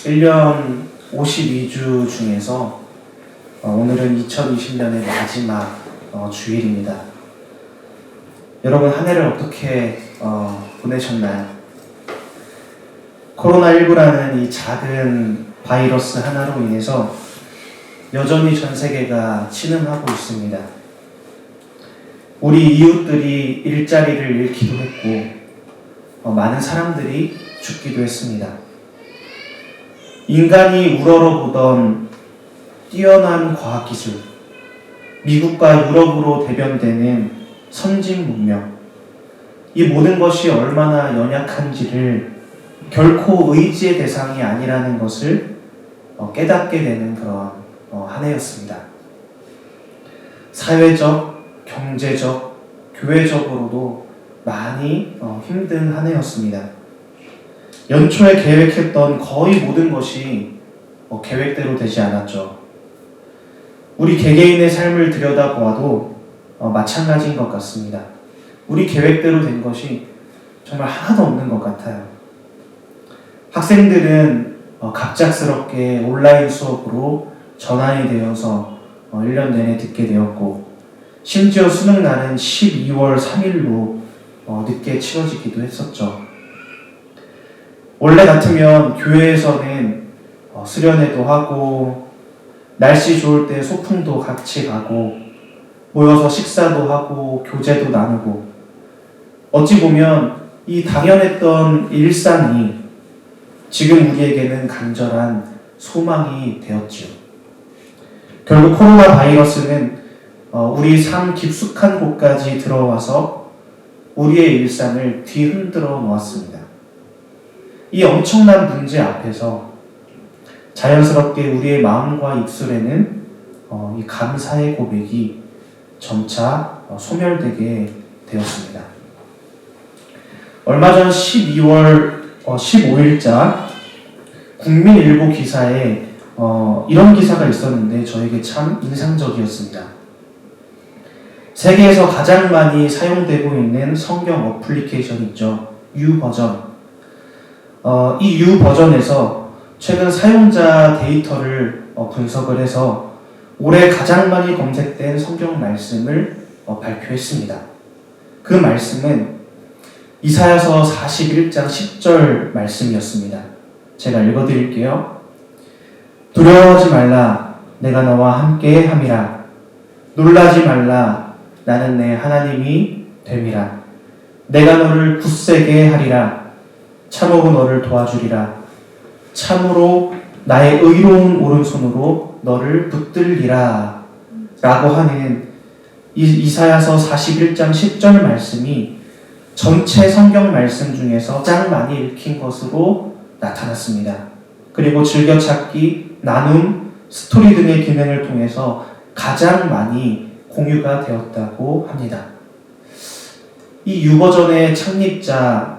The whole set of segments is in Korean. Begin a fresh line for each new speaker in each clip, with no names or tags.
1년 52주 중에서 오늘은 2020년의 마지막 주일입니다. 여러분 한 해를 어떻게 보내셨나요? 코로나19라는 이 작은 바이러스 하나로 인해서 여전히 전 세계가 신음하고 있습니다. 우리 이웃들이 일자리를 잃기도 했고 많은 사람들이 죽기도 했습니다. 인간이 우러러보던 뛰어난 과학기술, 미국과 유럽으로 대변되는 선진 문명, 이 모든 것이 얼마나 연약한지를 결코 의지의 대상이 아니라는 것을 깨닫게 되는 그런 한 해였습니다. 사회적, 경제적, 교회적으로도 많이 힘든 한 해였습니다. 연초에 계획했던 거의 모든 것이 계획대로 되지 않았죠. 우리 개개인의 삶을 들여다보아도 마찬가지인 것 같습니다. 우리 계획대로 된 것이 정말 하나도 없는 것 같아요. 학생들은 갑작스럽게 온라인 수업으로 전환이 되어서 1년 내내 듣게 되었고, 심지어 수능날은 12월 3일로 늦게 치러지기도 했었죠. 원래 같으면 교회에서는 수련회도 하고 날씨 좋을 때 소풍도 같이 가고 모여서 식사도 하고 교제도 나누고, 어찌 보면 이 당연했던 일상이 지금 우리에게는 간절한 소망이 되었지요. 결국 코로나 바이러스는 우리 삶 깊숙한 곳까지 들어와서 우리의 일상을 뒤흔들어 놓았습니다. 이 엄청난 문제 앞에서 자연스럽게 우리의 마음과 입술에는 이 감사의 고백이 점차 소멸되게 되었습니다. 얼마 전 12월 15일자 국민일보 기사에 이런 기사가 있었는데 저에게 참 인상적이었습니다. 세계에서 가장 많이 사용되고 있는 성경 어플리케이션 있죠. U 버전. 이 U 버전에서 최근 사용자 데이터를 분석을 해서 올해 가장 많이 검색된 성경 말씀을 발표했습니다. 그 말씀은 이사야서 41장 10절 말씀이었습니다. 제가 읽어드릴게요. 두려워하지 말라, 내가 너와 함께 함이라. 놀라지 말라, 나는 내 하나님이 됨이라. 내가 너를 굳세게 하리라. 참으로 너를 도와주리라. 참으로 나의 의로운 오른손으로 너를 붙들리라. 라고 하는 이사야서 41장 10절 말씀이 전체 성경 말씀 중에서 가장 많이 읽힌 것으로 나타났습니다. 그리고 즐겨찾기, 나눔, 스토리 등의 기능을 통해서 가장 많이 공유가 되었다고 합니다. 이 유버전의 창립자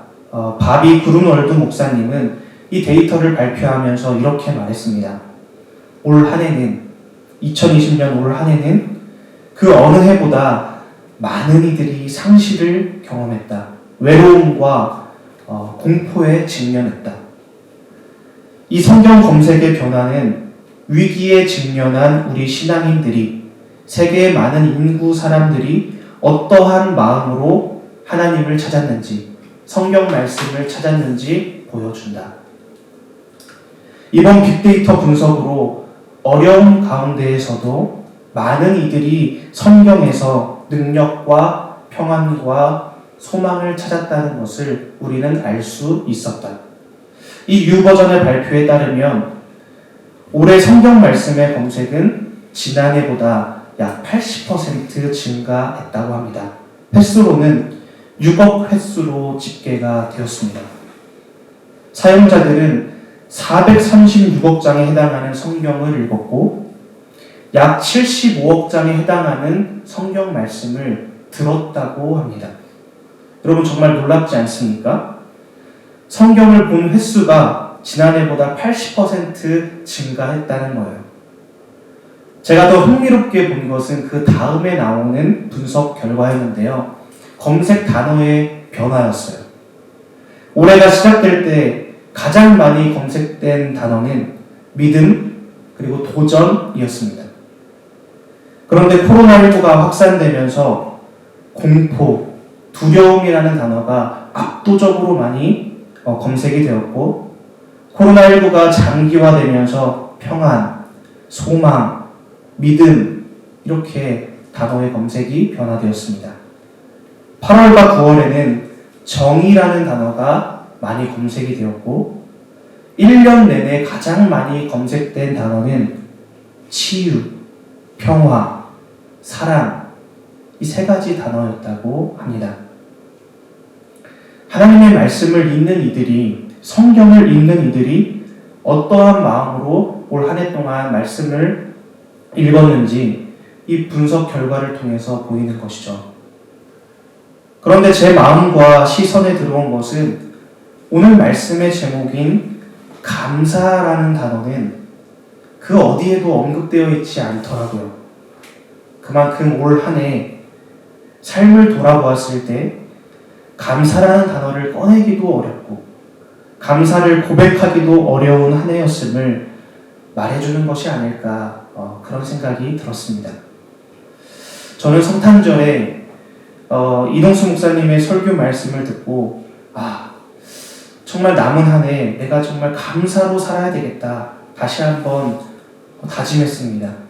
바비 그룬월드 목사님은 이 데이터를 발표하면서 이렇게 말했습니다. 올 한 해는, 2020년 올 한 해는 그 어느 해보다 많은 이들이 상실을 경험했다. 외로움과 공포에 직면했다. 이 성경 검색의 변화는 위기에 직면한 우리 신앙인들이, 세계의 많은 인구 사람들이 어떠한 마음으로 하나님을 찾았는지, 성경 말씀을 찾았는지 보여준다. 이번 빅데이터 분석으로 어려운 가운데에서도 많은 이들이 성경에서 능력과 평안과 소망을 찾았다는 것을 우리는 알 수 있었다. 이 유버전의 발표에 따르면 올해 성경 말씀의 검색은 지난해보다 약 80% 증가했다고 합니다. 횟수로는 6억 횟수로 집계가 되었습니다. 사용자들은 436억 장에 해당하는 성경을 읽었고 약 75억 장에 해당하는 성경 말씀을 들었다고 합니다. 여러분 정말 놀랍지 않습니까? 성경을 본 횟수가 지난해보다 80% 증가했다는 거예요. 제가 더 흥미롭게 본 것은 그 다음에 나오는 분석 결과였는데요. 검색 단어의 변화였어요. 올해가 시작될 때 가장 많이 검색된 단어는 믿음 그리고 도전이었습니다. 그런데 코로나19가 확산되면서 공포, 두려움이라는 단어가 압도적으로 많이 검색이 되었고, 코로나19가 장기화되면서 평안, 소망, 믿음 이렇게 단어의 검색이 변화되었습니다. 8월과 9월에는 정의라는 단어가 많이 검색이 되었고, 1년 내내 가장 많이 검색된 단어는 치유, 평화, 사랑, 이 세 가지 단어였다고 합니다. 하나님의 말씀을 읽는 이들이, 성경을 읽는 이들이 어떠한 마음으로 올 한 해 동안 말씀을 읽었는지 이 분석 결과를 통해서 보이는 것이죠. 그런데 제 마음과 시선에 들어온 것은 오늘 말씀의 제목인 감사라는 단어는 그 어디에도 언급되어 있지 않더라고요. 그만큼 올 한 해 삶을 돌아보았을 때 감사라는 단어를 꺼내기도 어렵고 감사를 고백하기도 어려운 한 해였음을 말해주는 것이 아닐까, 그런 생각이 들었습니다. 저는 성탄절에 이동수 목사님의 설교 말씀을 듣고 정말 남은 한 해 내가 정말 감사로 살아야 되겠다 다시 한번 다짐했습니다.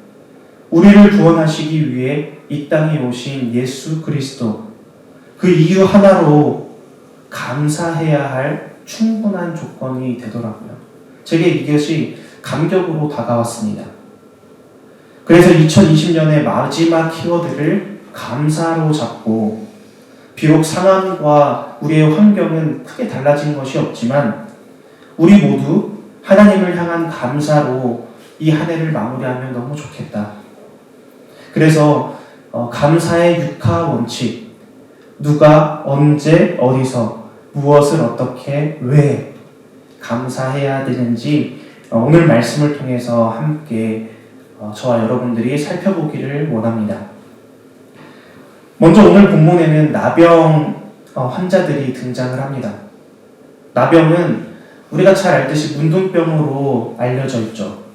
우리를 구원하시기 위해 이 땅에 오신 예수 그리스도, 그 이유 하나로 감사해야 할 충분한 조건이 되더라고요. 제게 이것이 감격으로 다가왔습니다. 그래서 2020년의 마지막 키워드를 감사로 잡고, 비록 상황과 우리의 환경은 크게 달라진 것이 없지만 우리 모두 하나님을 향한 감사로 이 한 해를 마무리하면 너무 좋겠다. 그래서 감사의 6하 원칙, 누가, 언제, 어디서, 무엇을 어떻게, 왜 감사해야 되는지 오늘 말씀을 통해서 함께 저와 여러분들이 살펴보기를 원합니다. 먼저 오늘 본문에는 나병 환자들이 등장을 합니다. 나병은 우리가 잘 알듯이 문둥병으로 알려져 있죠.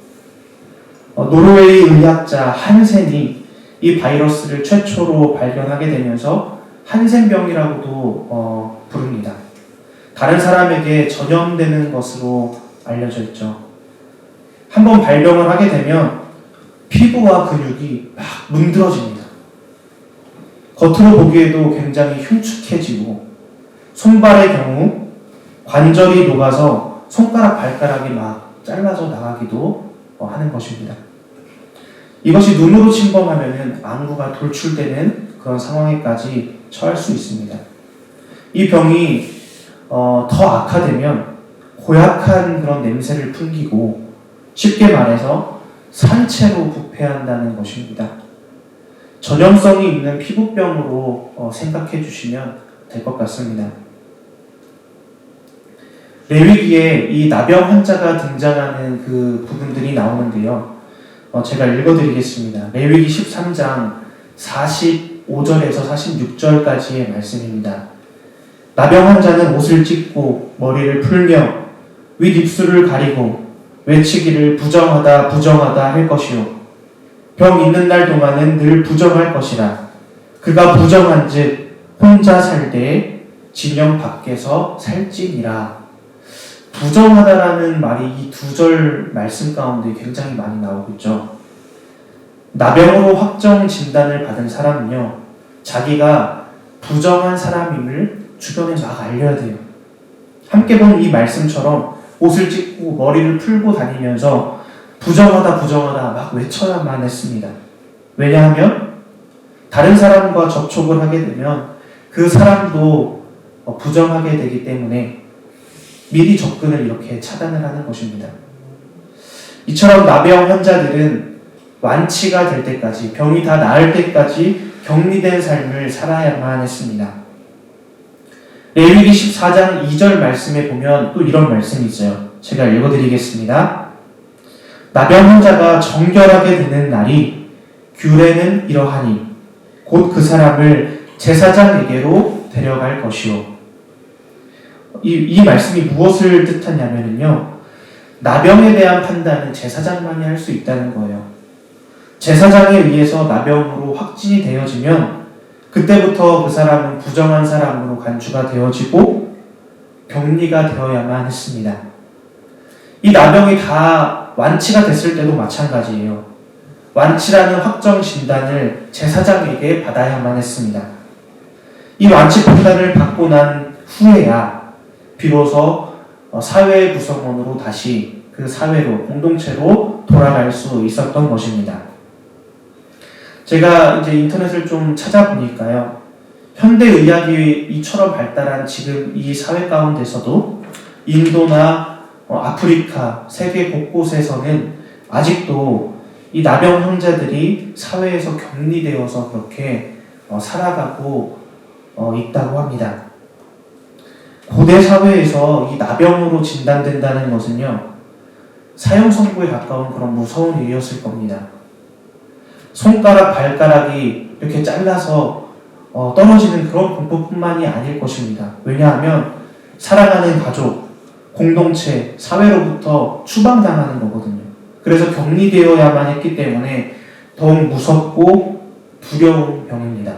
노르웨이 의학자 한센이 이 바이러스를 최초로 발견하게 되면서 한센병이라고도 부릅니다. 다른 사람에게 전염되는 것으로 알려져 있죠. 한번 발병을 하게 되면 피부와 근육이 막 문드러집니다. 겉으로 보기에도 굉장히 흉측해지고, 손발의 경우 관절이 녹아서 손가락, 발가락이 막 잘라져 나가기도 하는 것입니다. 이것이 눈으로 침범하면 안구가 돌출되는 그런 상황에까지 처할 수 있습니다. 이 병이 더 악화되면 고약한 그런 냄새를 풍기고, 쉽게 말해서 산채로 부패한다는 것입니다. 전염성이 있는 피부병으로 생각해 주시면 될 것 같습니다. 레위기에 이 나병 환자가 등장하는 그 부분들이 나오는데요. 제가 읽어드리겠습니다. 레위기 13장 45절에서 46절까지의 말씀입니다. 나병 환자는 옷을 찢고 머리를 풀며 윗입술을 가리고 외치기를 부정하다 부정하다 할 것이요, 병 있는 날 동안은 늘 부정할 것이라. 그가 부정한즉 혼자 살 때에 진영 밖에서 살지니라. 부정하다라는 말이 이 두 절 말씀 가운데 굉장히 많이 나오고 있죠. 나병으로 확정 진단을 받은 사람은요, 자기가 부정한 사람임을 주변에 막 알려야 돼요. 함께 본 이 말씀처럼 옷을 찢고 머리를 풀고 다니면서 부정하다 부정하다 막 외쳐야만 했습니다. 왜냐하면 다른 사람과 접촉을 하게 되면 그 사람도 부정하게 되기 때문에 미리 접근을 이렇게 차단을 하는 것입니다. 이처럼 나병 환자들은 완치가 될 때까지, 병이 다 나을 때까지 격리된 삶을 살아야만 했습니다. 레위기 14장 2절 말씀에 보면 또 이런 말씀이 있어요. 제가 읽어드리겠습니다. 나병 환자가 정결하게 되는 날이 규례는 이러하니 곧 그 사람을 제사장에게로 데려갈 것이요. 이 말씀이 무엇을 뜻하냐면요. 나병에 대한 판단은 제사장만이 할 수 있다는 거예요. 제사장에 의해서 나병으로 확진이 되어지면 그때부터 그 사람은 부정한 사람으로 간주가 되어지고 격리가 되어야만 했습니다. 이 나병이 다 완치가 됐을 때도 마찬가지예요. 완치라는 확정 진단을 제사장에게 받아야만 했습니다. 이 완치 판단을 받고 난 후에야 비로소 사회 구성원으로 다시 그 사회로, 공동체로 돌아갈 수 있었던 것입니다. 제가 이제 인터넷을 좀 찾아보니까요. 현대의학이 이처럼 발달한 지금 이 사회 가운데서도 인도나 아프리카, 세계 곳곳에서는 아직도 이 나병 환자들이 사회에서 격리되어서 그렇게 살아가고 있다고 합니다. 고대 사회에서 이 나병으로 진단된다는 것은요, 사형 선고에 가까운 그런 무서운 일이었을 겁니다. 손가락, 발가락이 이렇게 잘라서 떨어지는 그런 공포뿐만이 아닐 것입니다. 왜냐하면 사랑하는 가족, 공동체, 사회로부터 추방당하는 거거든요. 그래서 격리되어야만 했기 때문에 더욱 무섭고 두려운 병입니다.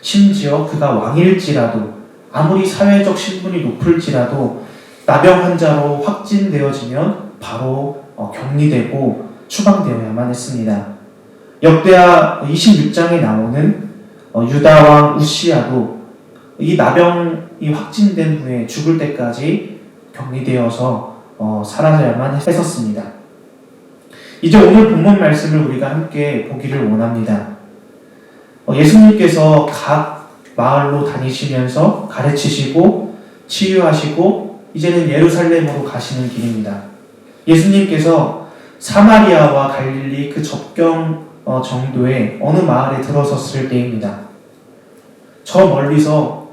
심지어 그가 왕일지라도, 아무리 사회적 신분이 높을지라도 나병 환자로 확진되어지면 바로 격리되고 추방되어야만 했습니다. 역대하 26장에 나오는 유다왕 우시야도 이 나병이 확진된 후에 죽을 때까지 격리되어서 사라져야만 했었습니다. 이제 오늘 본문 말씀을 우리가 함께 보기를 원합니다. 예수님께서 각 마을로 다니시면서 가르치시고 치유하시고 이제는 예루살렘으로 가시는 길입니다. 예수님께서 사마리아와 갈릴리 그 접경 정도의 어느 마을에 들어섰을 때입니다. 저 멀리서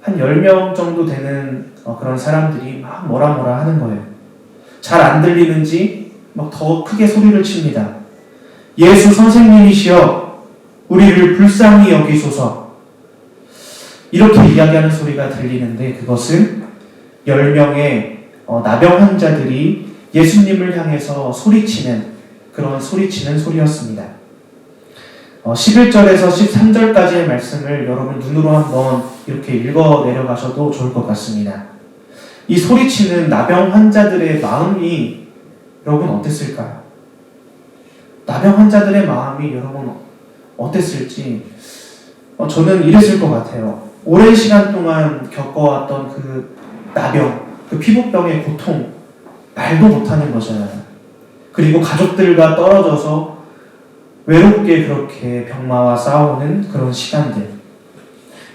한 10명 정도 되는 그런 사람들이 막 뭐라 하는 거예요. 잘 안 들리는지 막 더 크게 소리를 칩니다. 예수 선생님이시여, 우리를 불쌍히 여기소서. 이렇게 이야기하는 소리가 들리는데 그것은 10명의 나병 환자들이 예수님을 향해서 소리치는 그런 소리치는 소리였습니다. 11절에서 13절까지의 말씀을 여러분 눈으로 한번 이렇게 읽어 내려가셔도 좋을 것 같습니다. 이 소리치는 나병 환자들의 마음이 여러분 어땠을까요? 나병 환자들의 마음이 여러분 어땠을지 저는 이랬을 것 같아요. 오랜 시간 동안 겪어왔던 그 나병, 그 피부병의 고통, 말도 못하는 거잖아요. 그리고 가족들과 떨어져서 외롭게 그렇게 병마와 싸우는 그런 시간들.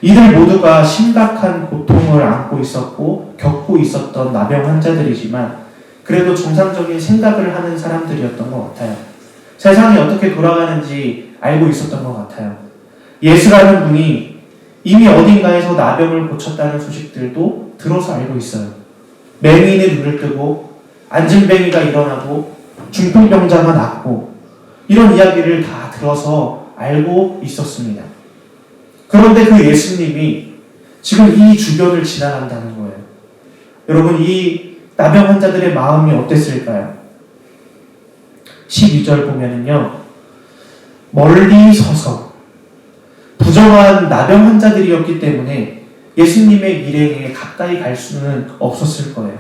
이들 모두가 심각한 고통을 안고 있었고 겪고 있었던 나병 환자들이지만 그래도 정상적인 생각을 하는 사람들이었던 것 같아요. 세상이 어떻게 돌아가는지 알고 있었던 것 같아요. 예수라는 분이 이미 어딘가에서 나병을 고쳤다는 소식들도 들어서 알고 있어요. 맹인의 눈을 뜨고 안진뱅이가 일어나고 중풍병자가 낫고 이런 이야기를 다 들어서 알고 있었습니다. 그런데 그 예수님이 지금 이 주변을 지나간다는 거예요. 여러분, 이 나병 환자들의 마음이 어땠을까요? 12절 보면은요, 멀리 서서 부정한 나병 환자들이었기 때문에 예수님의 일행에 가까이 갈 수는 없었을 거예요.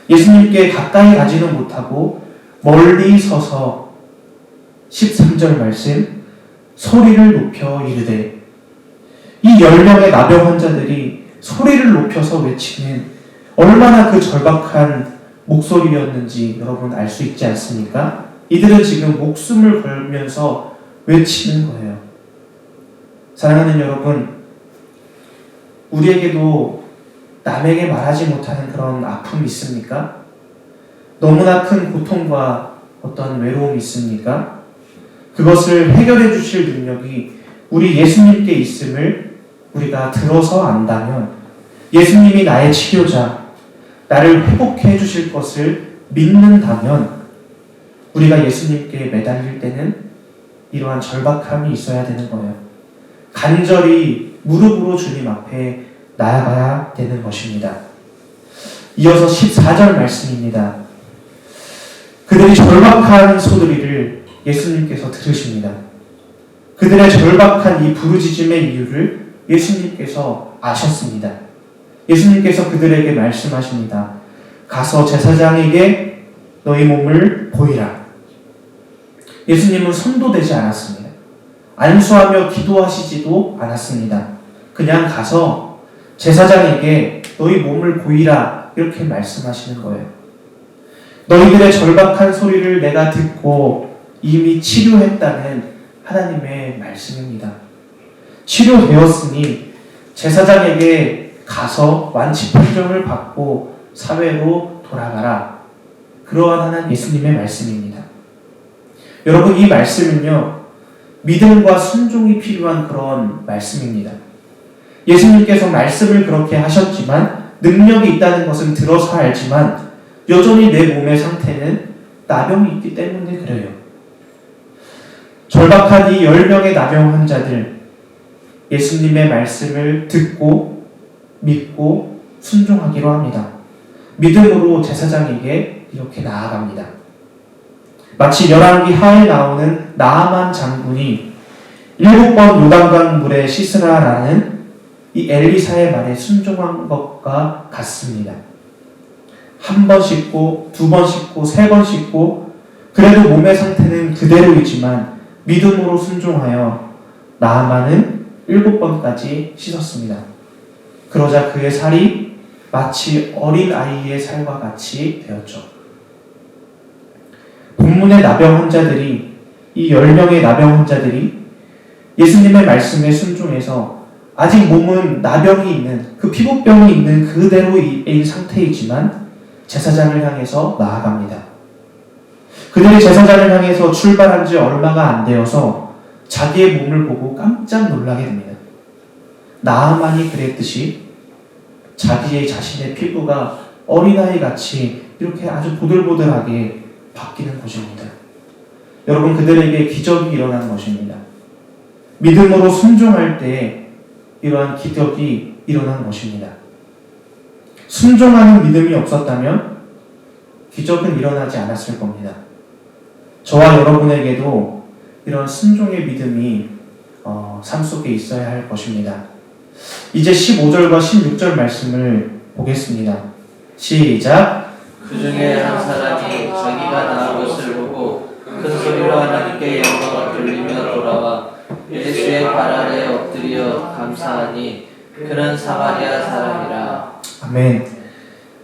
예수님께 가까이 가지는 못하고 멀리 서서 13절 말씀, 소리를 높여 이르되, 이 10명의 나병 환자들이 소리를 높여서 외치는 얼마나 그 절박한 목소리였는지 여러분 알 수 있지 않습니까? 이들은 지금 목숨을 걸면서 외치는 거예요. 사랑하는 여러분, 우리에게도 남에게 말하지 못하는 그런 아픔이 있습니까? 너무나 큰 고통과 어떤 외로움이 있습니까? 그것을 해결해 주실 능력이 우리 예수님께 있음을 우리가 들어서 안다면, 예수님이 나의 치료자, 나를 회복해 주실 것을 믿는다면 우리가 예수님께 매달릴 때는 이러한 절박함이 있어야 되는 거예요. 간절히 무릎으로 주님 앞에 나아가야 되는 것입니다. 이어서 14절 말씀입니다. 그들이 절박한 소리를 예수님께서 들으십니다. 그들의 절박한 이 부르짖음의 이유를 예수님께서 아셨습니다. 예수님께서 그들에게 말씀하십니다. 가서 제사장에게 너희 몸을 보이라. 예수님은 선도되지 않았습니다. 안수하며 기도하시지도 않았습니다. 그냥 가서 제사장에게 너희 몸을 보이라 이렇게 말씀하시는 거예요. 너희들의 절박한 소리를 내가 듣고 이미 치료했다는 하나님의 말씀입니다. 치료되었으니 제사장에게 가서 완치 판정을 받고 사회로 돌아가라. 그러한 하나님 예수님의 말씀입니다. 여러분, 이 말씀은요, 믿음과 순종이 필요한 그런 말씀입니다. 예수님께서 말씀을 그렇게 하셨지만 능력이 있다는 것은 들어서 알지만 여전히 내 몸의 상태는 나병이 있기 때문에 그래요. 절박한 이 10명의 나병 환자들, 예수님의 말씀을 듣고 믿고 순종하기로 합니다. 믿음으로 제사장에게 이렇게 나아갑니다. 마치 열왕기 하에 나오는 나아만 장군이 7번 요단강 물에 씻으라라는 이 엘리사의 말에 순종한 것과 같습니다. 한 번 씻고, 2번 씻고, 3번 씻고, 그래도 몸의 상태는 그대로이지만 믿음으로 순종하여 나아만은 7번까지 씻었습니다. 그러자 그의 살이 마치 어린 아이의 살과 같이 되었죠. 본문의 나병 환자들이, 이 10명의 나병 환자들이 예수님의 말씀에 순종해서 아직 몸은 나병이 있는, 그 피부병이 있는 그대로의 상태이지만 제사장을 향해서 나아갑니다. 그들이 제사장을 향해서 출발한 지 얼마가 안 되어서 자기의 몸을 보고 깜짝 놀라게 됩니다. 나아만이 그랬듯이 자기의 자신의 피부가 어린아이 같이 이렇게 아주 보들보들하게 바뀌는 것입니다. 여러분, 그들에게 기적이 일어난 것입니다. 믿음으로 순종할 때 이러한 기적이 일어난 것입니다. 순종하는 믿음이 없었다면 기적은 일어나지 않았을 겁니다. 저와 여러분에게도 이런 순종의 믿음이 삶 속에 있어야 할 것입니다. 이제 15절과 16절 말씀을 보겠습니다. 시작!
그 중에 한 사람이 자기가 나은 것을 보고 큰 소리로 하나님께 영광을 돌리며 돌아와 예수의 발 아래 엎드려 감사하니 그는 사마리아 사람이라.
아멘.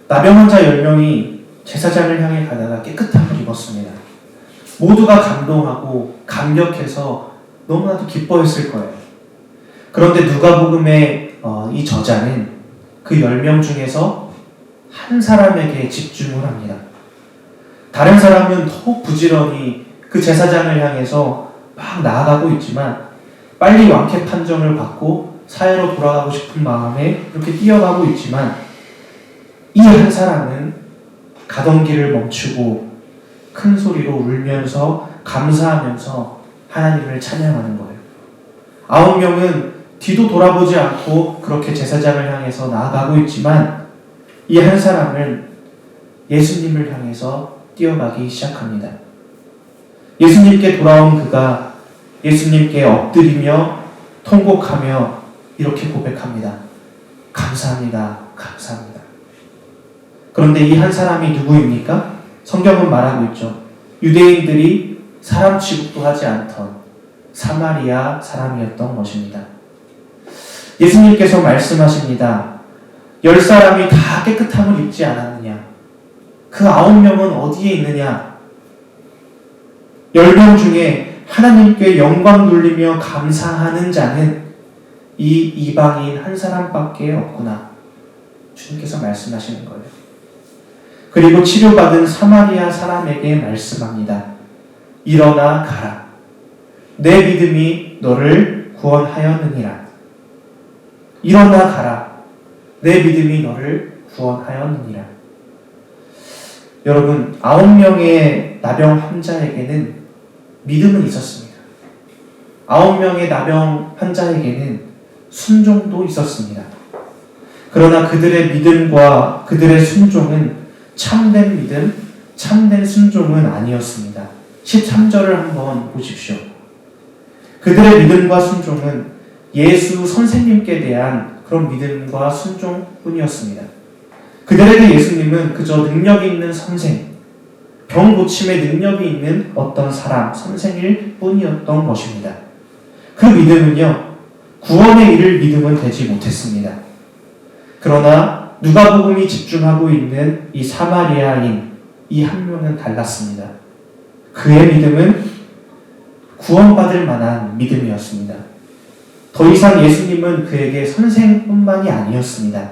나병 환자 10명이 제사장을 향해 가다가 깨끗함을 입었습니다. 모두가 감동하고 감격해서 너무나도 기뻐했을 거예요. 그런데 누가복음의 이 저자는 그 10명 중에서 한 사람에게 집중을 합니다. 다른 사람은 더욱 부지런히 그 제사장을 향해서 막 나아가고 있지만 빨리 완쾌 판정을 받고 사회로 돌아가고 싶은 마음에 이렇게 뛰어가고 있지만 이 한 사람은 가던 길을 멈추고 큰 소리로 울면서 감사하면서 하나님을 찬양하는 거예요. 9명은 뒤도 돌아보지 않고 그렇게 제사장을 향해서 나아가고 있지만 이 한 사람은 예수님을 향해서 뛰어가기 시작합니다. 예수님께 돌아온 그가 예수님께 엎드리며 통곡하며 이렇게 고백합니다. 감사합니다. 감사합니다. 그런데 이 한 사람이 누구입니까? 성경은 말하고 있죠. 유대인들이 사람 취급도 하지 않던 사마리아 사람이었던 것입니다. 예수님께서 말씀하십니다. 10사람이 다 깨끗함을 입지 않았느냐? 그 9명은 어디에 있느냐? 10명 중에 하나님께 영광 돌리며 감사하는 자는 이 이방인 한 사람밖에 없구나. 주님께서 말씀하시는 거예요. 그리고 치료받은 사마리아 사람에게 말씀합니다. 일어나 가라. 내 믿음이 너를 구원하였느니라. 일어나 가라. 내 믿음이 너를 구원하였느니라. 여러분, 9명의 나병 환자에게는 믿음은 있었습니다. 9명의 나병 환자에게는 순종도 있었습니다. 그러나 그들의 믿음과 그들의 순종은 참된 믿음, 참된 순종은 아니었습니다. 13절을 한번 보십시오. 그들의 믿음과 순종은 예수 선생님께 대한 그런 믿음과 순종뿐이었습니다. 그들에게 예수님은 그저 능력이 있는 선생, 병 고침의 능력이 있는 어떤 사람, 선생일 뿐이었던 것입니다. 그 믿음은요, 구원에 이를 믿음은 되지 못했습니다. 그러나 누가복음이 집중하고 있는 이 사마리아인 이 한 명은 달랐습니다. 그의 믿음은 구원받을 만한 믿음이었습니다. 더 이상 예수님은 그에게 선생뿐만이 아니었습니다.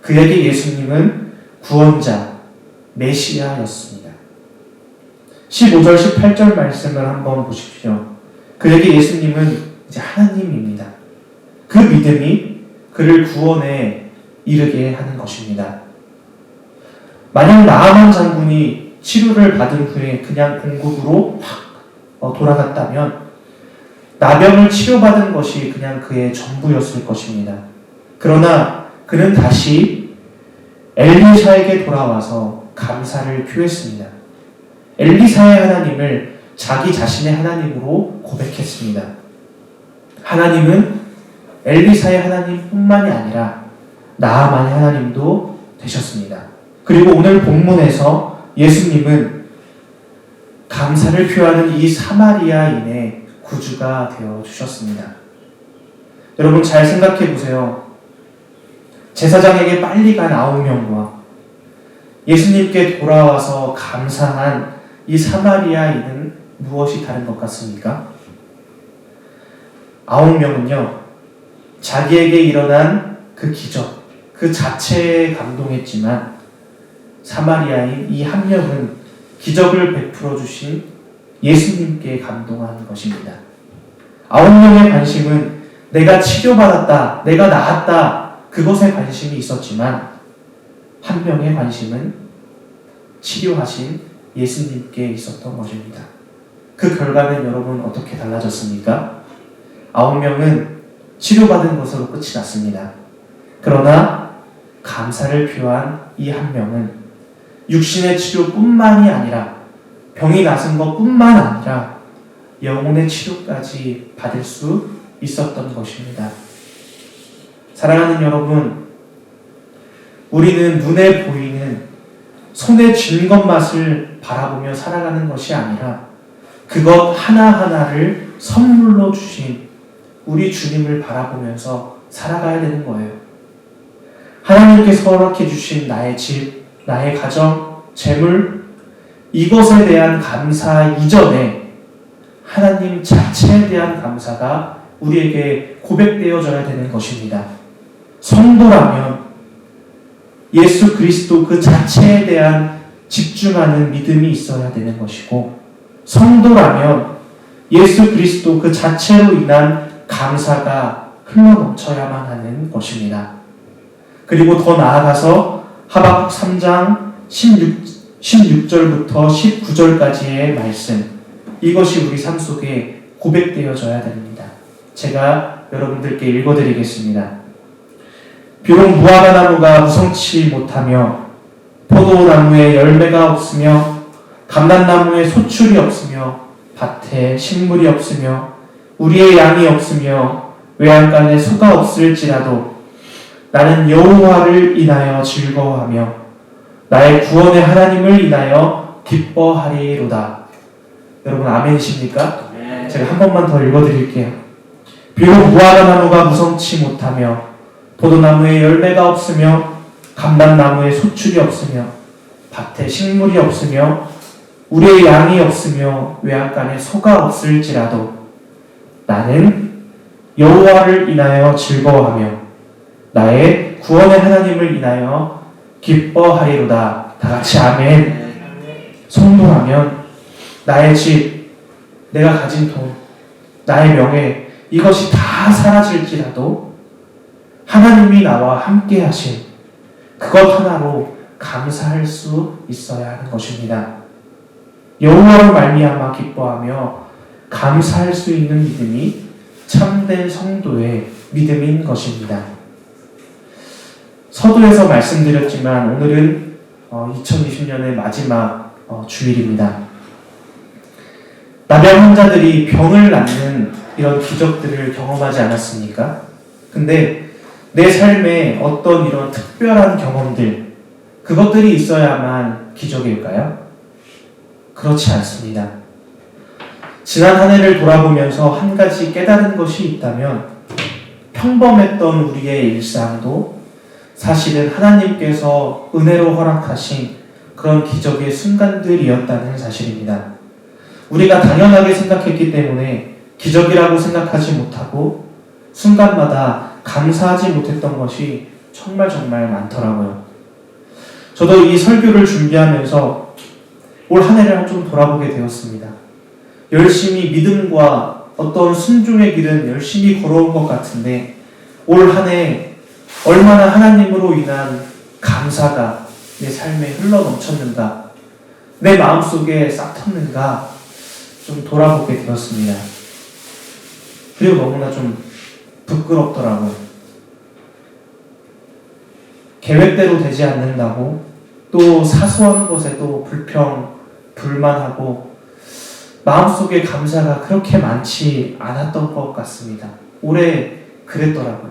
그에게 예수님은 구원자, 메시아였습니다. 15절, 18절 말씀을 한번 보십시오. 그에게 예수님은 이제 하나님입니다. 그 믿음이 그를 구원에 이르게 하는 것입니다. 만약 나아만 장군이 치료를 받은 후에 그냥 공국으로 확 돌아갔다면 나병을 치료받은 것이 그냥 그의 전부였을 것입니다. 그러나 그는 다시 엘리사에게 돌아와서 감사를 표했습니다. 엘리사의 하나님을 자기 자신의 하나님으로 고백했습니다. 하나님은 엘리사의 하나님뿐만이 아니라 나아만의 하나님도 되셨습니다. 그리고 오늘 본문에서 예수님은 감사를 표하는 이 사마리아인의 구주가 되어 주셨습니다. 여러분 잘 생각해 보세요. 제사장에게 빨리 간 9명과 예수님께 돌아와서 감사한 이 사마리아인은 무엇이 다른 것 같습니까? 9명은요, 자기에게 일어난 그 기적, 그 자체에 감동했지만 사마리아인 이 한 명은 기적을 베풀어 주신 예수님께 감동한 것입니다. 9명의 관심은 내가 치료받았다, 내가 나았다, 그것에 관심이 있었지만 한 명의 관심은 치료하신 예수님께 있었던 것입니다. 그 결과는 여러분 어떻게 달라졌습니까? 9명은 치료받은 것으로 끝이 났습니다. 그러나 감사를 표한 이 한 명은 육신의 치료뿐만이 아니라 병이 나선 것뿐만 아니라 영혼의 치료까지 받을 수 있었던 것입니다. 사랑하는 여러분, 우리는 눈에 보이는 손에 쥔 것맛을 바라보며 살아가는 것이 아니라 그것 하나하나를 선물로 주신 우리 주님을 바라보면서 살아가야 되는 거예요. 하나님께서 허락해 주신 나의 집, 나의 가정, 재물, 이것에 대한 감사 이전에 하나님 자체에 대한 감사가 우리에게 고백되어져야 되는 것입니다. 성도라면 예수 그리스도 그 자체에 대한 집중하는 믿음이 있어야 되는 것이고, 성도라면 예수 그리스도 그 자체로 인한 감사가 흘러넘쳐야만 하는 것입니다. 그리고 더 나아가서 하박국 3장 16절부터 19절까지의 말씀, 이것이 우리 삶 속에 고백되어져야 됩니다. 제가 여러분들께 읽어드리겠습니다. 비록 무화과 나무가 무성치 못하며 포도나무에 열매가 없으며 감람나무에 소출이 없으며 밭에 식물이 없으며 우리의 양이 없으며 외양간에 소가 없을지라도 나는 여호와를 인하여 즐거워하며 나의 구원의 하나님을 인하여 기뻐하리로다. 여러분 아멘이십니까?
네.
제가 한 번만 더 읽어드릴게요. 비록 무화과 나무가 무성치 못하며 포도나무에 열매가 없으며 감람나무에 소출이 없으며 밭에 식물이 없으며 우리의 양이 없으며 외양간에 소가 없을지라도 나는 여호와를 인하여 즐거워하며 나의 구원의 하나님을 인하여 기뻐하리로다. 다 같이 아멘. 성도라면 나의 집, 내가 가진 돈, 나의 명예, 이것이 다 사라질지라도 하나님이 나와 함께 하신 그것 하나로 감사할 수 있어야 하는 것입니다. 여호와로 말미암아 기뻐하며 감사할 수 있는 믿음이 참된 성도의 믿음인 것입니다. 서두에서 말씀드렸지만 오늘은 2020년의 마지막 주일입니다. 나병 환자들이 병을 낫는 이런 기적들을 경험하지 않았습니까? 근데 내 삶에 어떤 이런 특별한 경험들, 그것들이 있어야만 기적일까요? 그렇지 않습니다. 지난 한 해를 돌아보면서 한 가지 깨달은 것이 있다면 평범했던 우리의 일상도 사실은 하나님께서 은혜로 허락하신 그런 기적의 순간들이었다는 사실입니다. 우리가 당연하게 생각했기 때문에 기적이라고 생각하지 못하고 순간마다 감사하지 못했던 것이 정말 많더라고요. 저도 이 설교를 준비하면서 올 한 해를 좀 돌아보게 되었습니다. 열심히 믿음과 어떤 순종의 길은 열심히 걸어온 것 같은데 올 한 해 얼마나 하나님으로 인한 감사가 내 삶에 흘러넘쳤는가, 내 마음속에 싹 텄는가 좀 돌아보게 되었습니다. 그리고 너무나 좀 부끄럽더라고요. 계획대로 되지 않는다고 또 사소한 것에도 불만하고 마음속에 감사가 그렇게 많지 않았던 것 같습니다. 올해 그랬더라고요.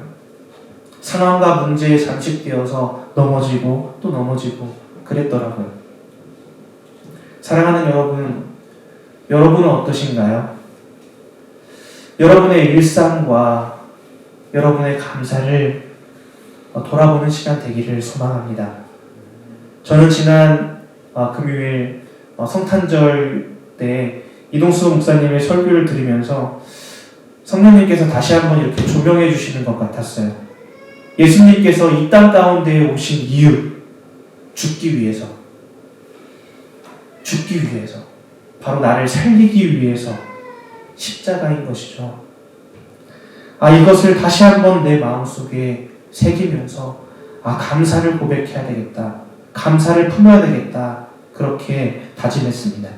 상황과 문제에 잠식되어서 넘어지고 또 넘어지고 그랬더라고요. 사랑하는 여러분은 어떠신가요? 여러분의 일상과 여러분의 감사를 돌아보는 시간 되기를 소망합니다. 저는 지난 금요일 성탄절 때 이동수 목사님의 설교를 들으면서 성령님께서 다시 한번 이렇게 조명해 주시는 것 같았어요. 예수님께서 이 땅 가운데에 오신 이유, 죽기 위해서, 바로 나를 살리기 위해서 십자가인 것이죠. 이것을 다시 한번 내 마음속에 새기면서 감사를 고백해야 되겠다, 감사를 품어야 되겠다, 그렇게 다짐했습니다.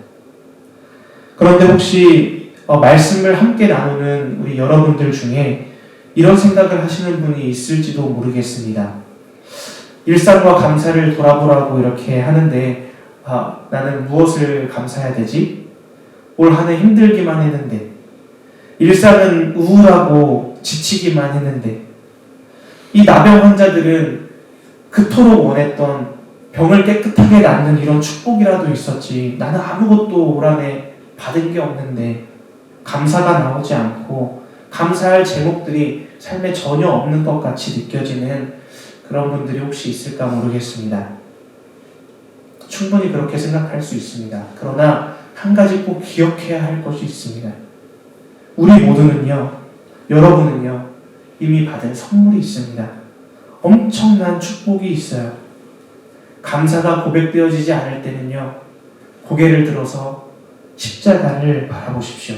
그런데 혹시 말씀을 함께 나누는 우리 여러분들 중에 이런 생각을 하시는 분이 있을지도 모르겠습니다. 일상과 감사를 돌아보라고 이렇게 하는데 나는 무엇을 감사해야 되지? 올 한 해 힘들기만 했는데, 일상은 우울하고 지치기만 했는데, 이 나병 환자들은 그토록 원했던 병을 깨끗하게 낫는 이런 축복이라도 있었지, 나는 아무것도 올 한 해 받은 게 없는데 감사가 나오지 않고 감사할 제목들이 삶에 전혀 없는 것 같이 느껴지는 그런 분들이 혹시 있을까 모르겠습니다. 충분히 그렇게 생각할 수 있습니다. 그러나 한 가지 꼭 기억해야 할 것이 있습니다. 우리 모두는요, 여러분은요, 이미 받은 선물이 있습니다. 엄청난 축복이 있어요. 감사가 고백되어지지 않을 때는요, 고개를 들어서 십자가를 바라보십시오.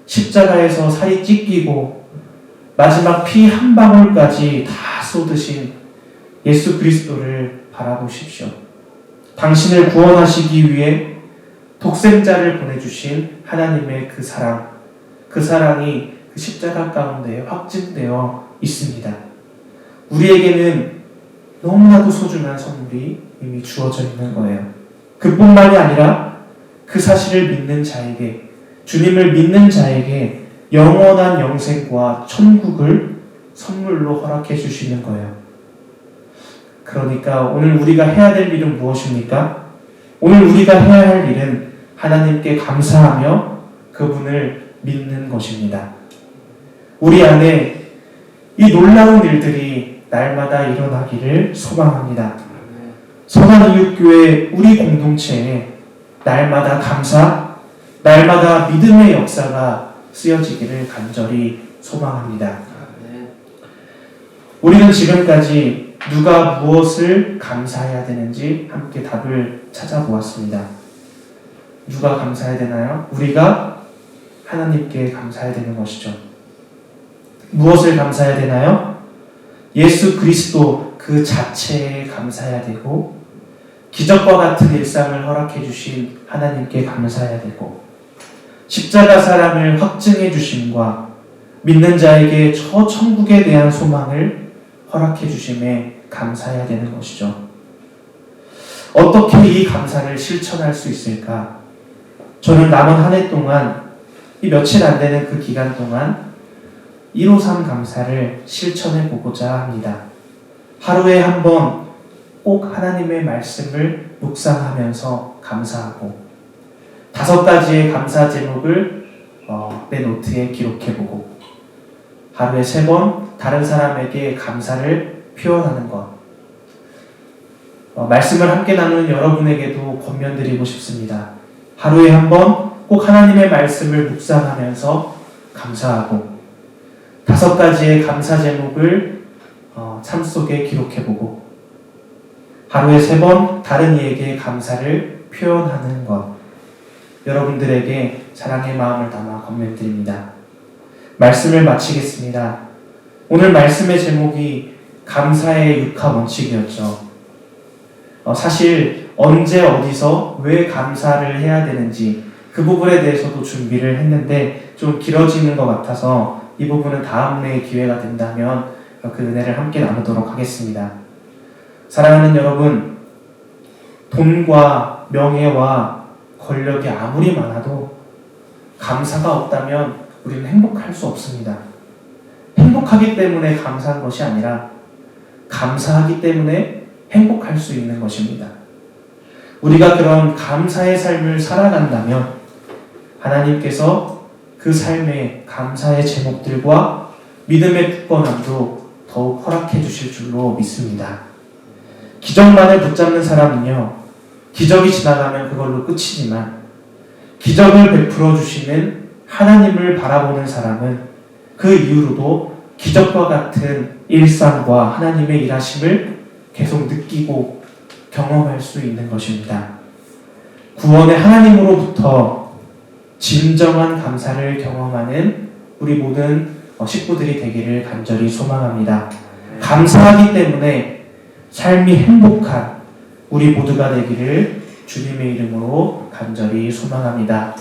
십자가에서 살이 찢기고 마지막 피 한 방울까지 다 쏟으신 예수 그리스도를 바라보십시오. 당신을 구원하시기 위해 독생자를 보내주신 하나님의 그 사랑, 그 사랑이 그 십자가 가운데 확증되어 있습니다. 우리에게는 너무나도 소중한 선물이 이미 주어져 있는 거예요. 그뿐만이 아니라 그 사실을 믿는 자에게, 주님을 믿는 자에게 영원한 영생과 천국을 선물로 허락해 주시는 거예요. 그러니까 오늘 우리가 해야 될 일은 무엇입니까? 오늘 우리가 해야 할 일은 하나님께 감사하며 그분을 믿는 것입니다. 우리 안에 이 놀라운 일들이 날마다 일어나기를 소망합니다. 선한이웃교회 우리 공동체에 날마다 감사, 날마다 믿음의 역사가 쓰여지기를 간절히 소망합니다. 우리는 지금까지 누가 무엇을 감사해야 되는지 함께 답을 찾아보았습니다. 누가 감사해야 되나요? 우리가 하나님께 감사해야 되는 것이죠. 무엇을 감사해야 되나요? 예수 그리스도 그 자체에 감사해야 되고, 기적과 같은 일상을 허락해 주신 하나님께 감사해야 되고, 십자가 사랑을 확증해 주심과 믿는 자에게 저 천국에 대한 소망을 허락해 주심에 감사해야 되는 것이죠. 어떻게 이 감사를 실천할 수 있을까? 저는 남은 한 해 동안, 이 며칠 안 되는 그 기간 동안 153 감사를 실천해 보고자 합니다. 하루에 한 번 꼭 하나님의 말씀을 묵상하면서 감사하고 5가지의 감사 제목을 내 노트에 기록해보고 하루에 3번 다른 사람에게 감사를 표현하는 것. 말씀을 함께 나누는 여러분에게도 권면드리고 싶습니다. 하루에 한 번 꼭 하나님의 말씀을 묵상하면서 감사하고 5가지의 감사 제목을 삶 속에 기록해보고 하루에 3번 다른 이에게 감사를 표현하는 것. 여러분들에게 사랑의 마음을 담아 권면드립니다. 말씀을 마치겠습니다. 오늘 말씀의 제목이 감사의 6하 원칙이었죠. 사실 언제 어디서 왜 감사를 해야 되는지 그 부분에 대해서도 준비를 했는데 좀 길어지는 것 같아서 이 부분은 다음에 기회가 된다면 그 은혜를 함께 나누도록 하겠습니다. 사랑하는 여러분, 돈과 명예와 권력이 아무리 많아도 감사가 없다면 우리는 행복할 수 없습니다. 행복하기 때문에 감사한 것이 아니라 감사하기 때문에 행복할 수 있는 것입니다. 우리가 그런 감사의 삶을 살아간다면 하나님께서 그 삶의 감사의 제목들과 믿음의 굳건함도 더욱 허락해 주실 줄로 믿습니다. 기적만을 붙잡는 사람은요, 기적이 지나가면 그걸로 끝이지만 기적을 베풀어 주시는 하나님을 바라보는 사람은 그 이후로도 기적과 같은 일상과 하나님의 일하심을 계속 느끼고 경험할 수 있는 것입니다. 구원의 하나님으로부터 진정한 감사를 경험하는 우리 모든 식구들이 되기를 간절히 소망합니다. 감사하기 때문에 삶이 행복한 우리 모두가 되기를 주님의 이름으로 간절히 소망합니다.